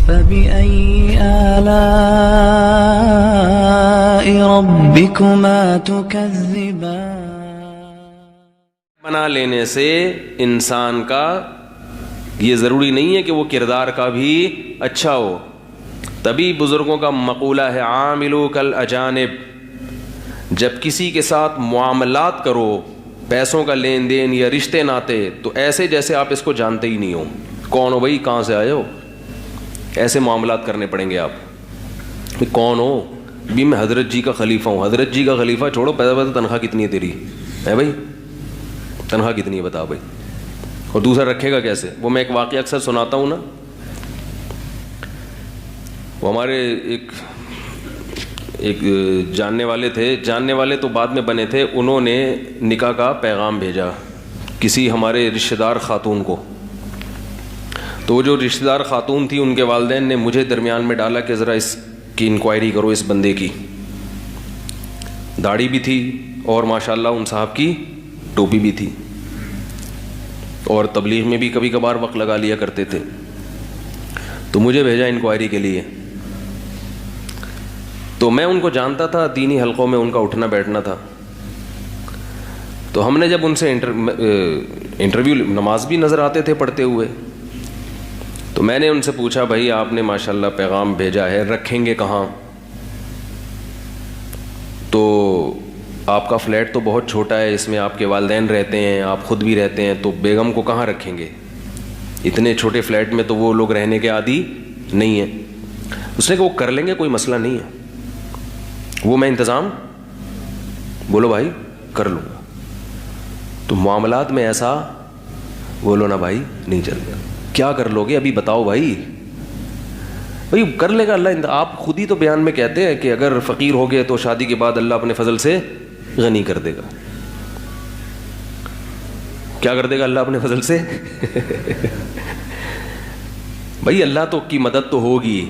فبأي آلاء ربكما تكذبان. بنا لینے سے انسان کا یہ ضروری نہیں ہے کہ وہ کردار کا بھی اچھا ہو. تبھی بزرگوں کا مقولہ ہے عاملو کالاجانب. جب کسی کے ساتھ معاملات کرو، پیسوں کا لین دین یا رشتے ناتے، تو ایسے جیسے آپ اس کو جانتے ہی نہیں ہو. کون ہو بھائی، کہاں سے آئے ہو، ایسے معاملات کرنے پڑیں گے آپ. کون ہو بھی، میں حضرت جی کا خلیفہ ہوں. حضرت جی کا خلیفہ چھوڑو، پیدا پیدا تنخواہ کتنی ہے تیری ہے بھائی، تنخواہ کتنی ہے بتا بھائی. اور دوسرا رکھے گا کیسے. وہ میں ایک واقعہ اکثر سناتا ہوں نا. وہ ہمارے ایک جاننے والے تھے، جاننے والے تو بعد میں بنے تھے. انہوں نے نکاح کا پیغام بھیجا کسی ہمارے رشتہ دار خاتون کو. تو جو رشتہ دار خاتون تھی، ان کے والدین نے مجھے درمیان میں ڈالا کہ ذرا اس کی انکوائری کرو اس بندے کی. داڑھی بھی تھی اور ماشاءاللہ ان صاحب کی ٹوپی بھی تھی، اور تبلیغ میں بھی کبھی کبھار وقت لگا لیا کرتے تھے. تو مجھے بھیجا انکوائری کے لیے. تو میں ان کو جانتا تھا، دینی حلقوں میں ان کا اٹھنا بیٹھنا تھا. تو ہم نے جب ان سے انٹرویو، نماز بھی نظر آتے تھے پڑھتے ہوئے. تو میں نے ان سے پوچھا بھائی آپ نے ماشاءاللہ پیغام بھیجا ہے، رکھیں گے کہاں؟ تو آپ کا فلیٹ تو بہت چھوٹا ہے، اس میں آپ کے والدین رہتے ہیں، آپ خود بھی رہتے ہیں، تو بیگم کو کہاں رکھیں گے؟ اتنے چھوٹے فلیٹ میں تو وہ لوگ رہنے کے عادی نہیں ہیں. اس نے کہا وہ کر لیں گے، کوئی مسئلہ نہیں ہے، وہ میں انتظام. بولو بھائی کر لوں گا. تو معاملات میں ایسا بولو نا بھائی نہیں چلتا. کیا کر لو گے ابھی بتاؤ بھائی. بھائی کر لے گا اللہ. آپ خود ہی تو بیان میں کہتے ہیں کہ اگر فقیر ہو گئے تو شادی کے بعد اللہ اپنے فضل سے غنی کر دے گا. کیا کر دے گا اللہ اپنے فضل سے؟ بھائی اللہ تو کی مدد تو ہوگی،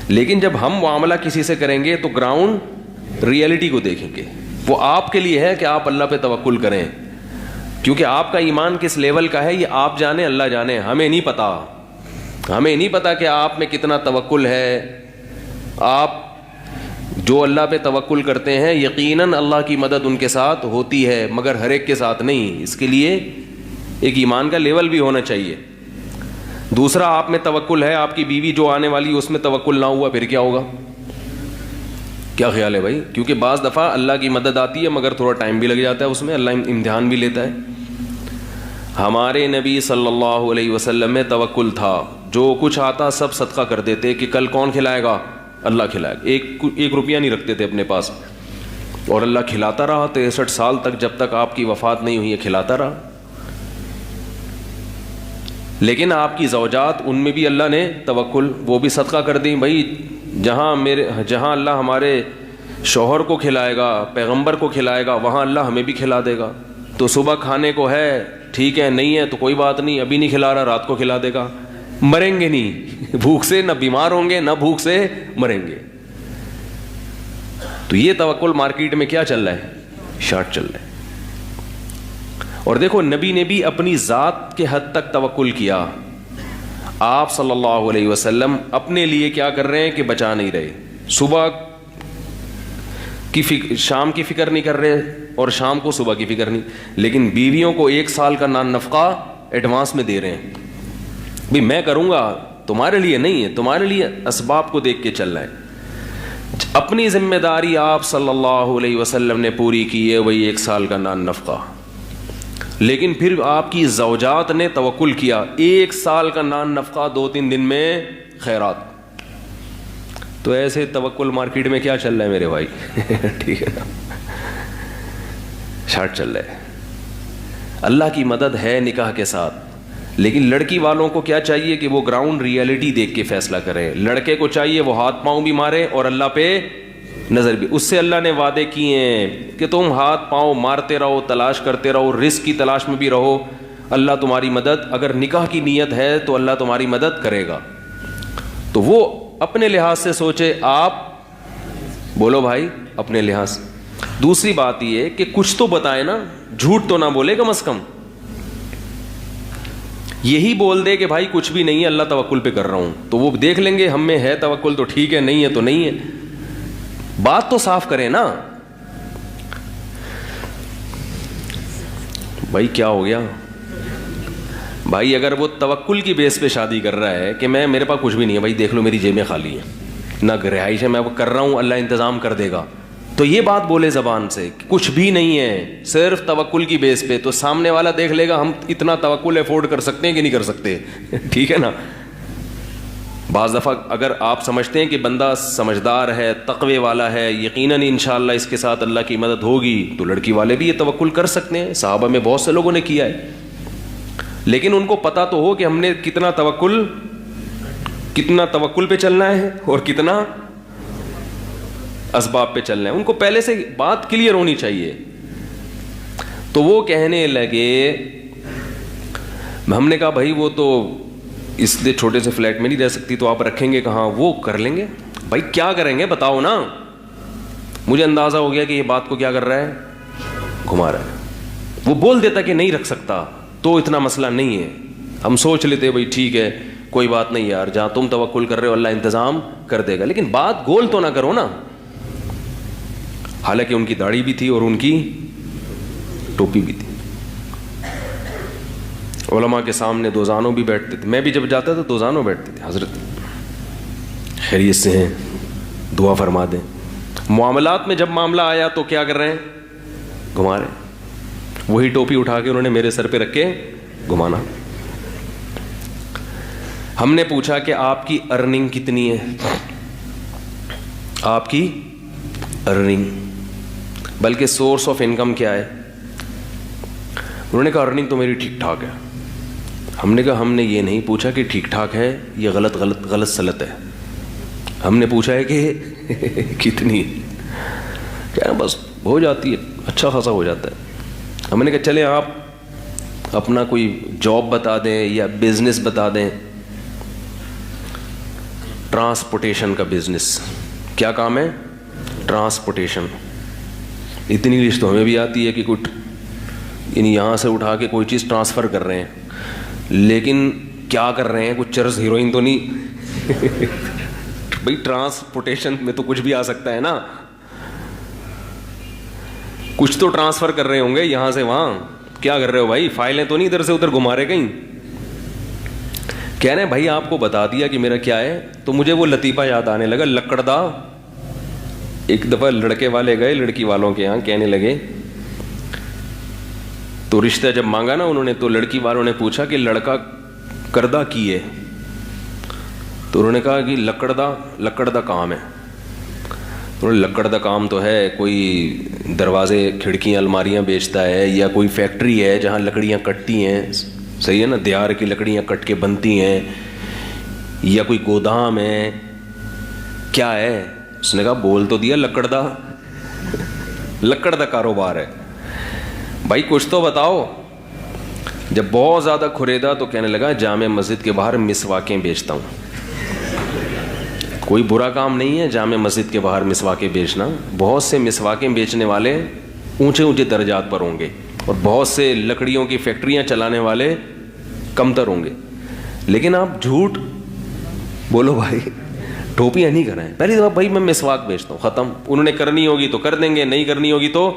لیکن جب ہم معاملہ کسی سے کریں گے تو گراؤنڈ ریئلٹی کو دیکھیں گے. وہ آپ کے لیے ہے کہ آپ اللہ پہ توکل کریں، کیونکہ آپ کا ایمان کس لیول کا ہے یہ آپ جانیں، اللہ جانے. ہمیں نہیں پتا، ہمیں نہیں پتا کہ آپ میں کتنا توکل ہے. آپ جو اللہ پہ توکل کرتے ہیں یقیناً اللہ کی مدد ان کے ساتھ ہوتی ہے، مگر ہر ایک کے ساتھ نہیں. اس کے لیے ایک ایمان کا لیول بھی ہونا چاہیے. دوسرا آپ میں توکل ہے، آپ کی بیوی جو آنے والی اس میں توکل نہ ہوا پھر کیا ہوگا؟ کیا خیال ہے بھائی؟ کیونکہ بعض دفعہ اللہ کی مدد آتی ہے مگر تھوڑا ٹائم بھی لگ جاتا ہے، اس میں اللہ امتحان بھی لیتا ہے. ہمارے نبی صلی اللہ علیہ وسلم میں توکل تھا. جو کچھ آتا سب صدقہ کر دیتے کہ کل کون کھلائے گا؟ اللہ کھلائے گا. ایک روپیہ نہیں رکھتے تھے اپنے پاس، اور اللہ کھلاتا رہا 63 سال تک، جب تک آپ کی وفات نہیں ہوئی ہے کھلاتا رہا. لیکن آپ کی زوجات ان میں بھی اللہ نے توکل، وہ بھی صدقہ کر دیں. بھائی جہاں اللہ ہمارے شوہر کو کھلائے گا، پیغمبر کو کھلائے گا، وہاں اللہ ہمیں بھی کھلا دے گا. تو صبح کھانے کو ہے ٹھیک ہے، نہیں ہے تو کوئی بات نہیں، ابھی نہیں کھلا رہا رات کو کھلا دے گا. مریں گے نہیں بھوک سے، نہ بیمار ہوں گے، نہ بھوک سے مریں گے. تو یہ توکل مارکیٹ میں کیا چل رہا ہے؟ شارٹ چل رہا ہے. اور دیکھو نبی نے بھی اپنی ذات کے حد تک توکل کیا. آپ صلی اللہ علیہ وسلم اپنے لیے کیا کر رہے ہیں کہ بچا نہیں رہے. صبح کی شام کی فکر نہیں کر رہے، اور شام کو صبح کی فکر نہیں، لیکن بیویوں کو 1 سال کا نفقہ ایڈوانس میں دے رہے ہیں. بھی میں کروں گا، تمہارے لیے نہیں ہے، تمہارے لیے اسباب کو دیکھ کے چل رہا ہے. اپنی ذمہ داری آپ صلی اللہ علیہ وسلم نے پوری کی ہے، وہی 1 سال کا نفقہ. لیکن پھر آپ کی زوجات نے توکل کیا، 1 سال کا نفقہ 2-3 دن میں خیرات. تو ایسے توکل مارکیٹ میں کیا چل رہا ہے میرے بھائی؟ ٹھیک ہے نا، شارٹ چل رہا ہے. اللہ کی مدد ہے نکاح کے ساتھ، لیکن لڑکی والوں کو کیا چاہیے کہ وہ گراؤنڈ ریئلٹی دیکھ کے فیصلہ کریں. لڑکے کو چاہیے وہ ہاتھ پاؤں بھی مارے اور اللہ پہ نظر بھی. اس سے اللہ نے وعدے کیے ہیں کہ تم ہاتھ پاؤں مارتے رہو، تلاش کرتے رہو، رزق کی تلاش میں بھی رہو، اللہ تمہاری مدد، اگر نکاح کی نیت ہے تو اللہ تمہاری مدد کرے گا. تو وہ اپنے لحاظ سے سوچے، آپ بولو بھائی اپنے لحاظ سے. دوسری بات یہ ہے کہ کچھ تو بتائے نا، جھوٹ تو نہ بولے کم از کم. یہی بول دے کہ بھائی کچھ بھی نہیں ہے, اللہ توکل پہ کر رہا ہوں, تو وہ دیکھ لیں گے ہم میں ہے توکل تو ٹھیک ہے, نہیں ہے تو نہیں ہے. بات تو صاف کریں نا. بھائی کیا ہو گیا بھائی؟ اگر وہ توکل کی بیس پہ شادی کر رہا ہے کہ میرے پاس کچھ بھی نہیں ہے بھائی, دیکھ لو میری جیبیں خالی ہیں, نہ رہائش ہے, میں وہ کر رہا ہوں, اللہ انتظام کر دے گا, تو یہ بات بولے زبان سے کچھ بھی نہیں ہے, صرف توکل کی بیس پہ, تو سامنے والا دیکھ لے گا ہم اتنا توکل افورڈ کر سکتے ہیں کہ نہیں کر سکتے. ٹھیک ہے نا. بعض دفعہ اگر آپ سمجھتے ہیں کہ بندہ سمجھدار ہے, تقوی والا ہے, یقیناً انشاءاللہ اس کے ساتھ اللہ کی مدد ہوگی, تو لڑکی والے بھی یہ توکل کر سکتے ہیں. صحابہ میں بہت سے لوگوں نے کیا ہے, لیکن ان کو پتا تو ہو کہ ہم نے کتنا توکل پہ چلنا ہے اور کتنا اسباب پہ چلنا ہے. ان کو پہلے سے بات کلیئر ہونی چاہیے. تو وہ کہنے لگے, ہم نے کہا بھائی وہ تو اس لیے چھوٹے سے فلیٹ میں نہیں رہ سکتی, تو آپ رکھیں گے کہاں؟ وہ کر لیں گے. بھائی کیا کریں گے بتاؤ نا. مجھے اندازہ ہو گیا کہ یہ بات کو کیا کر رہا ہے, گھما رہا ہے. وہ بول دیتا کہ نہیں رکھ سکتا تو اتنا مسئلہ نہیں ہے, ہم سوچ لیتے بھائی ٹھیک ہے کوئی بات نہیں یار, جہاں تم توکل کر رہے ہو اللہ انتظام کر دے گا, لیکن بات گول تو نہ کرو نا. حالانکہ ان کی داڑھی بھی تھی اور ان کی ٹوپی بھی تھی. علماء کے سامنے دوزانوں بھی بیٹھتے تھے, میں بھی جب جاتا تھا دوزانوں بیٹھتے تھے, حضرت خیریت سے ہیں, دعا فرما دیں. معاملات میں جب معاملہ آیا تو کیا کر رہے ہیں, گھما رہے ہیں. وہی ٹوپی اٹھا کے انہوں نے میرے سر پہ رکھ کے گھمانا. ہم نے پوچھا کہ آپ کی ارننگ کتنی ہے, آپ کی ارننگ, بلکہ سورس آف انکم کیا ہے؟ انہوں نے کہا ارننگ تو میری ٹھیک ٹھاک ہے. ہم نے کہا ہم نے یہ نہیں پوچھا کہ ٹھیک ٹھاک ہے یہ غلط سلط ہے, ہم نے پوچھا ہے کہ کتنی ہے. کیا بس ہو جاتی ہے, اچھا خاصا ہو جاتا ہے. ہم نے کہا چلیں آپ اپنا کوئی جاب بتا دیں یا بزنس بتا دیں. ٹرانسپورٹیشن کا بزنس. کیا کام ہے؟ ٹرانسپورٹیشن. اتنی انگلش تو ہمیں بھی آتی ہے کہ کچھ یعنی یہاں سے اٹھا کے کوئی چیز ٹرانسفر کر رہے ہیں, لیکن کیا کر رہے ہیں؟ کچھ چرس ہیروئن تو نہیں. بھائی ٹرانسپورٹیشن میں تو کچھ بھی آ سکتا ہے نا, کچھ تو ٹرانسفر کر رہے ہوں گے یہاں سے وہاں. کیا کر رہے ہو بھائی؟ فائلیں تو نہیں ادھر سے ادھر گھما رہے کہیں. کہہ رہے ہیں بھائی آپ کو بتا دیا کہ میرا کیا ہے. تو مجھے وہ لطیفہ یاد آنے لگا, لکڑدا. ایک دفعہ لڑکے والے گئے لڑکی والوں کے یہاں, کہنے لگے, تو رشتہ جب مانگا نا انہوں نے, تو لڑکی والوں نے پوچھا کہ لڑکا کردہ کی ہے؟ تو انہوں نے کہا کہ لکڑدا کام ہے. لکڑدا کام تو ہے, کوئی دروازے کھڑکیاں الماریاں بیچتا ہے, یا کوئی فیکٹری ہے جہاں لکڑیاں کٹتی ہیں, صحیح ہے نا, دیار کی لکڑیاں کٹ کے بنتی ہیں, یا کوئی گودام ہے, کیا ہے؟ اس نے کہا بول تو دیا لکڑدا کاروبار ہے. بھائی کچھ تو بتاؤ. جب بہت زیادہ کھریدا تو کہنے لگا جامع مسجد کے باہر مسواکیں بیچتا ہوں. کوئی برا کام نہیں ہے جامع مسجد کے باہر مسواکیں بیچنا. بہت سے مسواکیں بیچنے والے اونچے درجات پر ہوں گے, اور بہت سے لکڑیوں کی فیکٹریاں چلانے والے کمتر ہوں گے. لیکن آپ جھوٹ بولو بھائی, ٹوپیاں نہیں کرائیں. پہلی دفعہ بھائی میں مسواک بیچتا ہوں, ختم. انہوں نے کرنی ہوگی تو کر دیں گے, نہیں کرنی ہوگی تو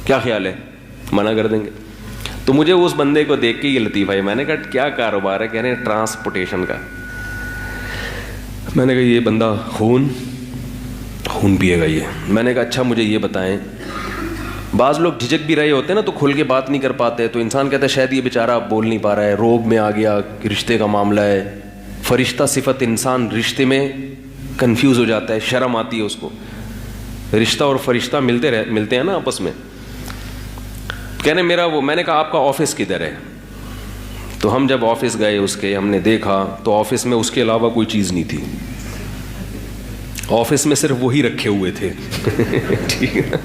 کیا خیال ہے, منع کر دیں گے. تو مجھے اس بندے کو دیکھ کے یہ لطیفہ ہے. میں نے کہا کیا کاروبار ہے؟ کہہ رہے ہیں ٹرانسپورٹیشن کا. میں نے کہا یہ بندہ خون پیے گا یہ. میں نے کہا اچھا مجھے یہ بتائیں, بعض لوگ جھجک بھی رہے ہوتے ہیں نا, تو کھل کے بات نہیں کر پاتے, تو انسان کہتا ہے شاید یہ بیچارہ بول نہیں پا رہا ہے, روب میں آ گیا, رشتے کا معاملہ ہے. فرشتہ صفت انسان رشتے میں کنفیوز ہو جاتا ہے, شرم آتی ہے اس کو. رشتہ اور فرشتہ ملتے ہیں نا آپس میں. کہنے میں نے کہا آپ کا آفس کدھر ہے؟ تو ہم جب آفس گئے اس کے, ہم نے دیکھا تو آفس میں اس کے علاوہ کوئی چیز نہیں تھی. آفس میں صرف وہی رکھے ہوئے تھے. ٹھیک ہے.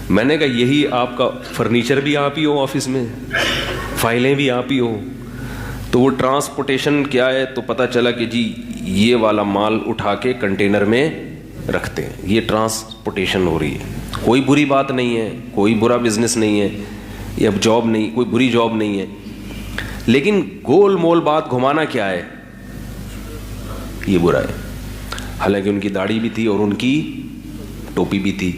میں نے کہا یہی آپ کا فرنیچر بھی آپ ہی ہو آفس میں, فائلیں بھی آپ ہی ہو. تو وہ ٹرانسپورٹیشن کیا ہے؟ تو پتہ چلا کہ جی یہ والا مال اٹھا کے کنٹینر میں رکھتے ہیں, یہ ٹرانسپورٹیشن ہو رہی ہے. کوئی بری بات نہیں ہے, کوئی برا بزنس نہیں ہے. یہ اب جاب نہیں, کوئی بری جاب نہیں ہے, لیکن گول مول بات گھمانا کیا ہے, یہ برا ہے. حالانکہ ان کی داڑھی بھی تھی اور ان کی ٹوپی بھی تھی.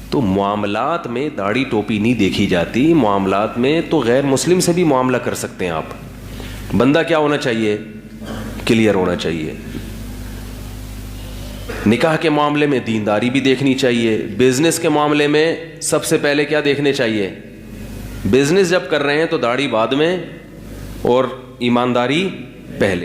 تو معاملات میں داڑھی ٹوپی نہیں دیکھی جاتی, معاملات میں تو غیر مسلم سے بھی معاملہ کر سکتے ہیں آپ. بندہ کیا ہونا چاہیے, کلیئر ہونا چاہیے. نکاح کے معاملے میں دینداری بھی دیکھنی چاہیے. بزنس کے معاملے میں سب سے پہلے کیا دیکھنے چاہیے, بزنس جب کر رہے ہیں تو داڑھی بعد میں اور ایمانداری پہلے.